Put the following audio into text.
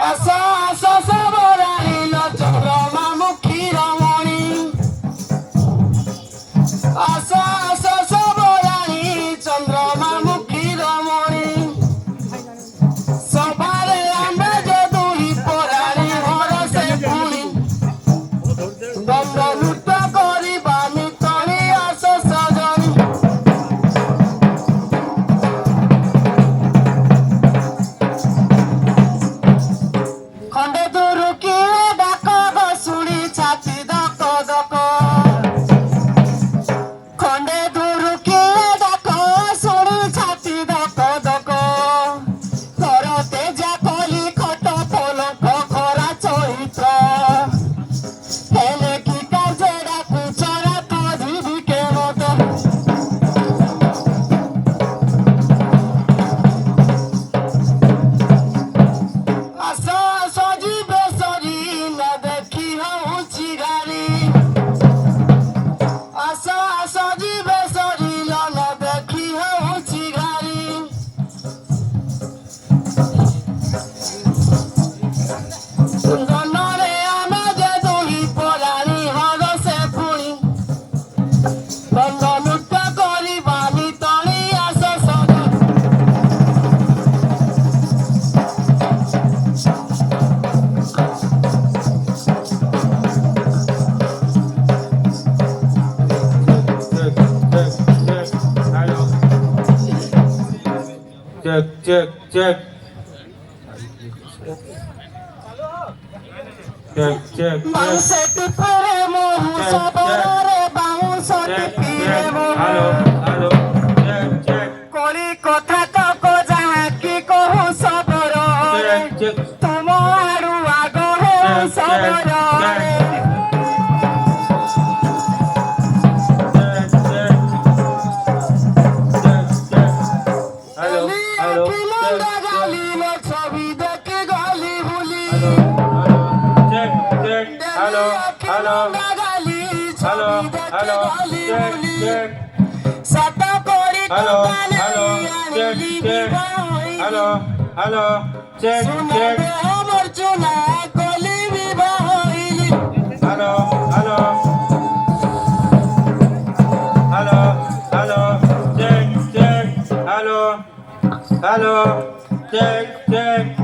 আস আস সবরাইল চন্দ্রমা মুখী রমণী আস আস সবরাই চন্দ্রমা মুখী রমণী সবারে আমরা যে দুই পরাণী ভরসে পুনি দ্বন্দ্ব নৃত্য করিবা নিতনি আস সজনী খণ্ডে দূরু কিয়ে ডাক শুনি ছাতি দক দক খণ্ডে দূরু কিয়ে ডাক শুনি ছাতি দক দক করতে যা কলি খট পলক খরা চরিত্র হেলে কি কাজে ডাকু চরা করিবি কে মত আস আস জীবে সরি না দেখি হউছি গাড়ি আস আস জীবে সরি না দেখি হউছি গাড়ি জনরে আমি যে দুই পরাণী হরসে পুনি দ্বন্দ্ব নৃত্য করিবা নিতনি আস সজনী Check. Check. বাউসেটি পরে মোহু সবরে বাউসটি পিরে মোহু Hello. Check. কলি কথা তক যাহা কি কহু সবর Check. তোমারু আগ হেউ সবর গালিলো ছবি দেখে গলি ভুলি Check. Hello. গালি ছবি দেখে গলি ভুলি Check. সত করি Hello. Check. শুনবে আমার চুনা কলি বিবাহ হইলি Hello. Check. Hello. Check.